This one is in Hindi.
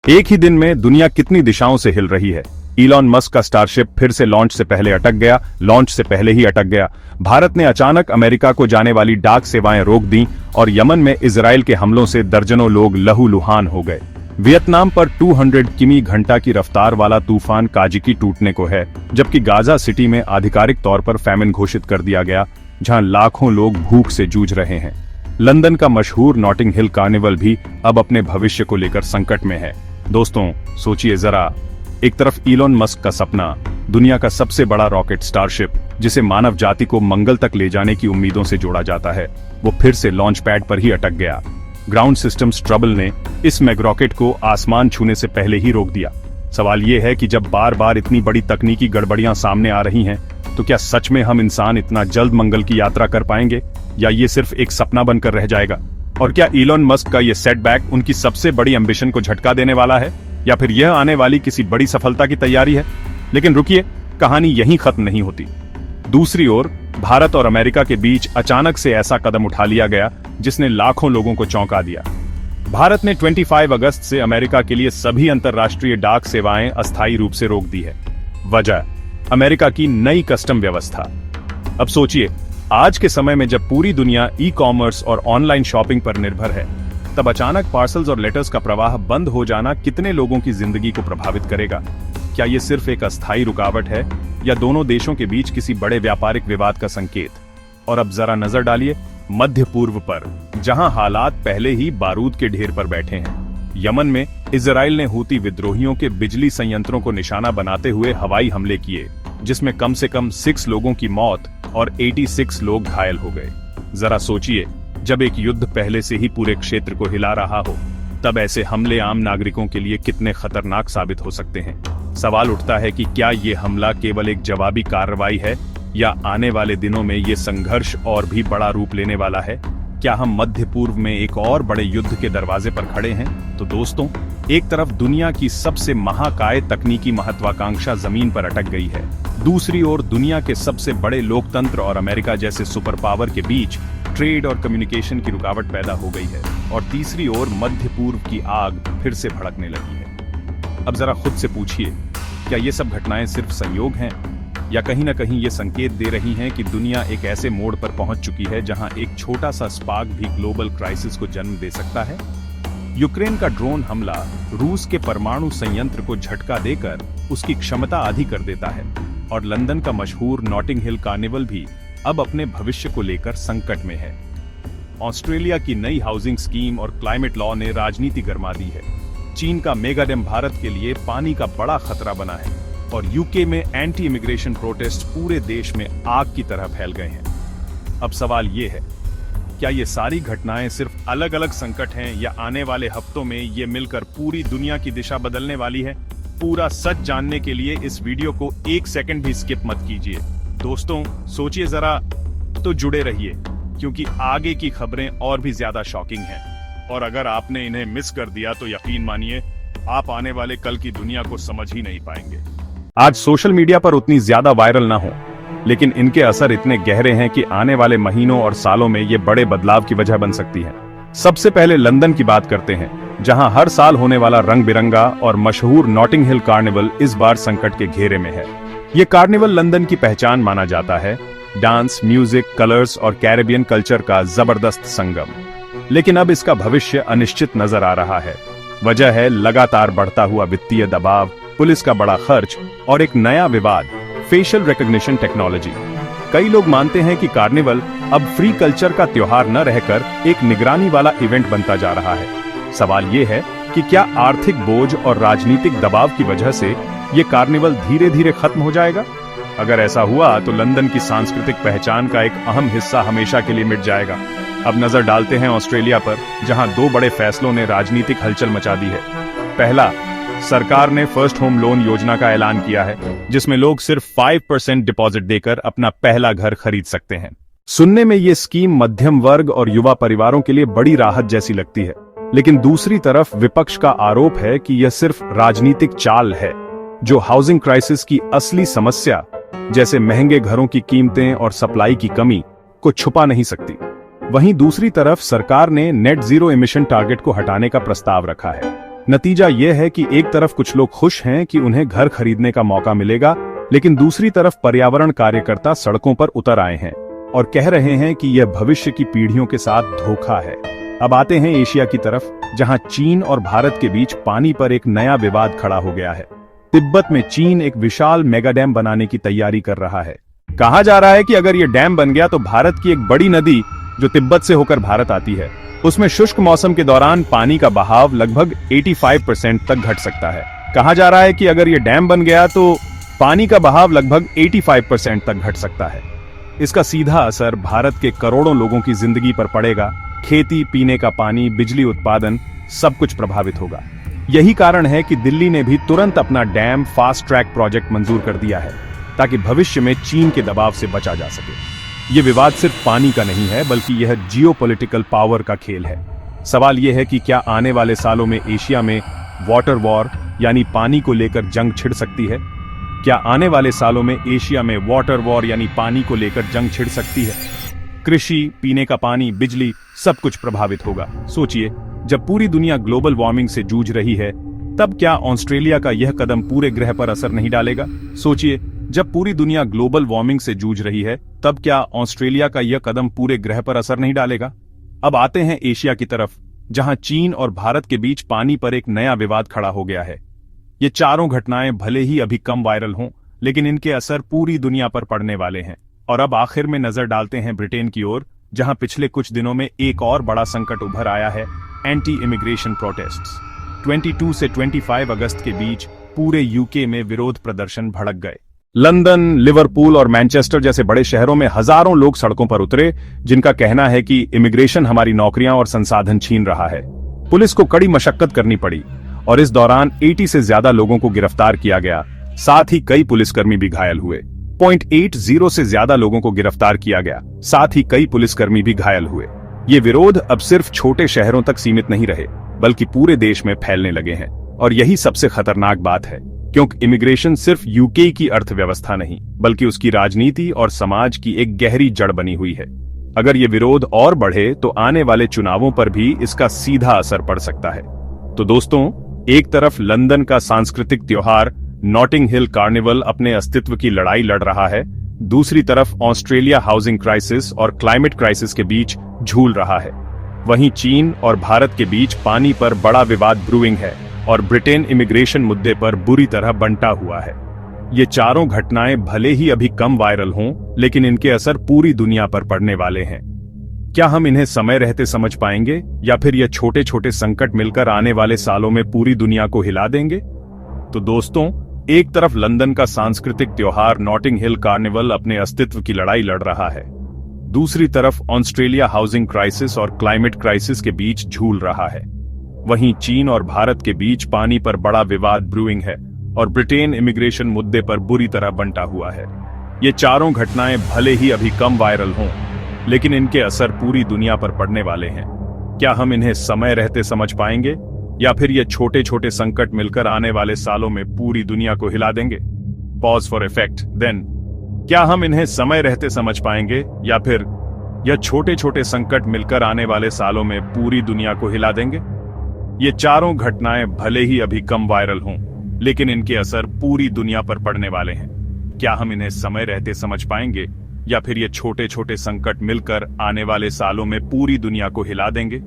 एक ही दिन में दुनिया कितनी दिशाओं से हिल रही है। इलॉन मस्क का स्टारशिप फिर से लॉन्च से पहले अटक गया, लॉन्च से पहले ही अटक गया। भारत ने अचानक अमेरिका को जाने वाली डाक सेवाएं रोक दी और यमन में इजराइल के हमलों से दर्जनों लोग लहूलुहान हो गए। वियतनाम पर 200 किमी घंटा की रफ्तार वाला तूफान काजिकी टूटने को है, जबकि गाजा सिटी में आधिकारिक तौर पर फैमिन घोषित कर दिया गया, जहां लाखों लोग भूख से जूझ रहे हैं। लंदन का मशहूर नॉटिंग हिल कार्निवल भी अब अपने भविष्य को लेकर संकट में है। दोस्तों, सोचिए जरा, एक तरफ इलॉन मस्क का सपना, दुनिया का सबसे बड़ा रॉकेट स्टारशिप, जिसे मानव जाति को मंगल तक ले जाने की उम्मीदों से जोड़ा जाता है, वो फिर से लॉन्च पैड पर ही अटक गया। ग्राउंड सिस्टम्स ट्रबल ने इस मेगा रॉकेट को आसमान छूने से पहले ही रोक दिया। सवाल ये है कि जब बार बार इतनी बड़ी तकनीकी गड़बड़ियां सामने आ रही हैं, तो क्या सच में हम इंसान इतना जल्द मंगल की यात्रा कर पाएंगे, या ये सिर्फ एक सपना बनकर रह जाएगा? और क्या इलॉन मस्क का ये सेटबैक उनकी सबसे बड़ी एम्बिशन को झटका देने वाला है, या फिर यह आने वाली किसी बड़ी सफलता की तैयारी है? लेकिन रुकिए, कहानी यहीं खत्म नहीं होती। दूसरी ओर भारत और अमेरिका के बीच अचानक से ऐसा कदम उठा लिया गया जिसने लाखों लोगों को चौंका दिया। भारत ने 25 अगस्त से अमेरिका के लिए सभी अंतर्राष्ट्रीय डाक सेवाएं अस्थायी रूप से रोक दी है। वजह, अमेरिका की नई कस्टम व्यवस्था। अब सोचिए, आज के समय में जब पूरी दुनिया ई कॉमर्स और ऑनलाइन शॉपिंग पर निर्भर है, तब अचानक पार्सल्स और लेटर्स का प्रवाह बंद हो जाना कितने लोगों की जिंदगी को प्रभावित करेगा? क्या ये सिर्फ एक अस्थायी रुकावट है, या दोनों देशों के बीच किसी बड़े व्यापारिक विवाद का संकेत? और अब जरा नजर डालिए मध्य पूर्व पर, जहां हालात पहले ही बारूद के ढेर पर बैठे हैं। यमन में इजराइल ने हूती विद्रोहियों के बिजली संयंत्रों को निशाना बनाते हुए हवाई हमले किए, जिसमें कम से कम 6 लोगों की मौत और 86 लोग घायल हो गए। जरा सोचिए, जब एक युद्ध पहले से ही पूरे क्षेत्र को हिला रहा हो, तब ऐसे हमले आम नागरिकों के लिए कितने खतरनाक साबित हो सकते हैं। सवाल उठता है कि क्या ये हमला केवल एक जवाबी कार्रवाई है, या आने वाले दिनों में ये संघर्ष और भी बड़ा रूप लेने वाला है? क्या हम मध्य पूर्व में एक और बड़े युद्ध के दरवाजे पर खड़े हैं? तो दोस्तों, एक तरफ दुनिया की सबसे महाकाय तकनीकी महत्वाकांक्षा जमीन पर अटक गई है, दूसरी ओर दुनिया के सबसे बड़े लोकतंत्र और अमेरिका जैसे सुपर पावर के बीच ट्रेड और कम्युनिकेशन की रुकावट पैदा हो गई है, और तीसरी ओर मध्य पूर्व की आग फिर से भड़कने लगी है। अब जरा खुद से पूछिए, क्या ये सब घटनाएं सिर्फ संयोग हैं, या कहीं ना कहीं ये संकेत दे रही हैं कि दुनिया एक ऐसे मोड़ पर पहुंच चुकी है जहां एक छोटा सा स्पार्क भी ग्लोबल क्राइसिस को जन्म दे सकता है? यूक्रेन का ड्रोन हमला रूस के परमाणु संयंत्र को झटका देकर उसकी क्षमता आधी कर देता है, और लंदन का मशहूर नॉटिंग हिल कार्निवल भी अब अपने भविष्य को लेकर संकट में है। ऑस्ट्रेलिया की नई हाउसिंग स्कीम और क्लाइमेट लॉ ने राजनीति गरमा दी है। चीन का मेगा डैम भारत के लिए पानी का बड़ा खतरा बना है, और यूके में एंटी इमिग्रेशन प्रोटेस्ट पूरे देश में आग की तरह फैल गए हैं। अब सवाल ये है, क्या ये सारी घटनाएं सिर्फ अलग अलग संकट हैं, या आने वाले हफ्तों में ये मिलकर पूरी दुनिया की दिशा बदलने वाली है? पूरा सच जानने के लिए इस वीडियो को 1 सेकंड भी स्किप मत कीजिए। दोस्तों, सोचिए जरा, तो जुड़े रहिए, क्योंकि आगे की खबरें और भी ज्यादा शॉकिंग हैं। और अगर आपने इन्हें मिस कर दिया तो यकीन मानिए, आप आने वाले कल की दुनिया को समझ ही नहीं पाएंगे। आज सोशल मीडिया पर उतनी ज्यादा वायरल ना हो, लेकिन इनके असर इतने गहरे हैं कि आने वाले महीनों और सालों में ये बड़े बदलाव की वजह बन सकती है। सबसे पहले लंदन की बात करते हैं, जहां हर साल होने वाला रंग बिरंगा और मशहूर नॉटिंग हिल कार्निवल इस बार संकट के घेरे में है। ये कार्निवल लंदन की पहचान माना जाता है, डांस, म्यूजिक, कलर्स और कैरेबियन कल्चर का जबरदस्त संगम। लेकिन अब इसका भविष्य अनिश्चित नजर आ रहा है। वजह है लगातार बढ़ता हुआ वित्तीय दबाव, पुलिस का बड़ा खर्च और एक नया विवाद, फेशियल रिकॉग्निशन टेक्नोलॉजी। कई लोग मानते हैं कि कार्निवल अब फ्री कल्चर का त्योहार न रहकर एक निगरानी वाला इवेंट बनता जा रहा है। सवाल ये है कि क्या आर्थिक बोझ और राजनीतिक दबाव की वजह से ये कार्निवल धीरे धीरे खत्म हो जाएगा? अगर ऐसा हुआ तो लंदन की सांस्कृतिक पहचान का एक अहम हिस्सा हमेशा के लिए मिट जाएगा। अब नजर डालते हैं ऑस्ट्रेलिया पर, जहां 2 बड़े फैसलों ने राजनीतिक हलचल मचा दी है। पहला, सरकार ने फर्स्ट होम लोन योजना का ऐलान किया है, जिसमें लोग सिर्फ 5% डिपॉजिट देकर अपना पहला घर खरीद सकते हैं। सुनने में ये स्कीम मध्यम वर्ग और युवा परिवारों के लिए बड़ी राहत जैसी लगती है, लेकिन दूसरी तरफ विपक्ष का आरोप है कि यह सिर्फ राजनीतिक चाल है, जो हाउसिंग क्राइसिस की असली समस्या, जैसे महंगे घरों की कीमतें और सप्लाई की कमी, को छुपा नहीं सकती। वहीं दूसरी तरफ सरकार ने नेट जीरो इमिशन टारगेट को हटाने का प्रस्ताव रखा है, नतीजा यह है कि एक तरफ कुछ लोग खुश हैं कि उन्हें घर खरीदने का मौका मिलेगा, लेकिन दूसरी तरफ पर्यावरण कार्यकर्ता सड़कों पर उतर आए हैं और कह रहे हैं कि यह भविष्य की पीढ़ियों के साथ धोखा है। अब आते हैं एशिया की तरफ, जहां चीन और भारत के बीच पानी पर एक नया विवाद खड़ा हो गया है। तिब्बत में चीन एक विशाल मेगा डैम बनाने की तैयारी कर रहा है। कहा जा रहा है कि अगर यह डैम बन गया तो भारत की एक बड़ी नदी जो तिब्बत से होकर भारत आती है, उसमें शुष्क मौसम के दौरान पानी का बहाव लगभग 85% तक घट सकता है। कहा जा रहा है कि अगर यह डैम बन गया तो पानी का बहाव लगभग 85% तक घट सकता है। इसका सीधा असर भारत के करोड़ों लोगों की जिंदगी पर पड़ेगा। खेती, पीने का पानी, बिजली उत्पादन सब कुछ प्रभावित होगा। यही कारण है कि दिल्ली ने भी तुरंत अपना डैम फास्ट ट्रैक प्रोजेक्ट मंजूर कर दिया है, ताकि भविष्य में चीन के दबाव से बचा जा सके। यह विवाद सिर्फ पानी का नहीं है, बल्कि यह जियोपॉलिटिकल पावर का खेल है। सवाल यह है कि क्या आने वाले सालों में एशिया में वाटर वॉर यानी पानी को लेकर जंग छिड़ सकती है? क्या आने वाले सालों में एशिया में वाटर वॉर यानी पानी को लेकर जंग छिड़ सकती है? कृषि, पीने का पानी, बिजली सब कुछ प्रभावित होगा। सोचिए, जब पूरी दुनिया ग्लोबल वार्मिंग से जूझ रही है, तब क्या ऑस्ट्रेलिया का यह कदम पूरे ग्रह पर असर नहीं डालेगा? सोचिए, जब पूरी दुनिया ग्लोबल वार्मिंग से जूझ रही है, तब क्या ऑस्ट्रेलिया का यह कदम पूरे ग्रह पर असर नहीं डालेगा? अब आते हैं एशिया की तरफ, जहां चीन और भारत के बीच पानी पर एक नया विवाद खड़ा हो गया है। ये चारों घटनाएं भले ही अभी कम वायरल हों, लेकिन इनके असर पूरी दुनिया पर पड़ने वाले हैं। और अब आखिर में नजर डालते हैं ब्रिटेन की ओर, जहां पिछले कुछ दिनों में एक और बड़ा संकट उभर आया है, एंटी इमिग्रेशन प्रोटेस्ट्स। 22 से 25 अगस्त के बीच पूरे यूके में विरोध प्रदर्शन भड़क गए। लंदन, लिवरपूल और मैनचेस्टर जैसे बड़े शहरों में हजारों लोग सड़कों पर उतरे, जिनका कहना है कि इमिग्रेशन हमारी नौकरियां और संसाधन छीन रहा है। पुलिस को कड़ी मशक्कत करनी पड़ी और इस दौरान 80 से ज्यादा लोगों को गिरफ्तार किया गया। साथ ही कई पुलिसकर्मी भी घायल हुए। 0.80 से ज्यादा लोगों को गिरफ्तार किया गया। साथ ही कई पुलिसकर्मी भी घायल हुए। ये विरोध अब सिर्फ छोटे शहरों तक सीमित नहीं रहे, बल्कि पूरे देश में फैलने लगे हैं। और यही सबसे खतरनाक बात है, क्योंकि इमिग्रेशन सिर्फ यूके की अर्थव्यवस्था नहीं, बल्कि उसकी राजनीति और समाज की एक गहरी जड़ बनी हुई है। अगर ये विरोध और बढ़े तो आने वाले चुनावों पर भी इसका सीधा असर पड़ सकता है। तो दोस्तों, एक तरफ लंदन का सांस्कृतिक त्योहार नॉटिंग हिल कार्निवल अपने अस्तित्व की लड़ाई लड़ रहा है, दूसरी तरफ ऑस्ट्रेलिया हाउसिंग क्राइसिस और क्लाइमेट क्राइसिस के बीच झूल रहा है। वहीं चीन और भारत के बीच पानी पर बड़ा विवाद ब्रूइंग है और ब्रिटेन इमिग्रेशन मुद्दे पर बुरी तरह बंटा हुआ है। ये चारों घटनाएं भले ही अभी कम वायरल हों, लेकिन इनके असर पूरी दुनिया पर पड़ने वाले हैं। क्या हम इन्हें समय रहते समझ पाएंगे, या फिर ये छोटे छोटे संकट मिलकर आने वाले सालों में पूरी दुनिया को हिला देंगे? तो दोस्तों, एक तरफ लंदन का सांस्कृतिक त्योहार नॉटिंग हिल कार्निवल अपने अस्तित्व की लड़ाई लड़ रहा है, दूसरी तरफ ऑस्ट्रेलिया हाउसिंग क्राइसिस और क्लाइमेट क्राइसिस के बीच झूल रहा है। वहीं चीन और भारत के बीच पानी पर बड़ा विवाद ब्रूइंग है और ब्रिटेन इमिग्रेशन मुद्दे पर बुरी तरह बंटा हुआ है। ये चारों घटनाएं भले ही अभी कम वायरल हों, लेकिन इनके असर पूरी दुनिया पर पड़ने वाले हैं। क्या हम इन्हें समय रहते समझ पाएंगे, या फिर ये छोटे छोटे संकट मिलकर आने वाले सालों में पूरी दुनिया को हिला देंगे? Pause for effect. देन, क्या हम इन्हें समय रहते समझ पाएंगे, या फिर यह छोटे छोटे संकट मिलकर आने वाले सालों में पूरी दुनिया को हिला देंगे? ये चारों घटनाएं भले ही अभी कम वायरल हों, लेकिन इनके असर पूरी दुनिया पर पड़ने वाले हैं। क्या हम इन्हें समय रहते समझ पाएंगे, या फिर ये छोटे छोटे संकट मिलकर आने वाले सालों में पूरी दुनिया को हिला देंगे?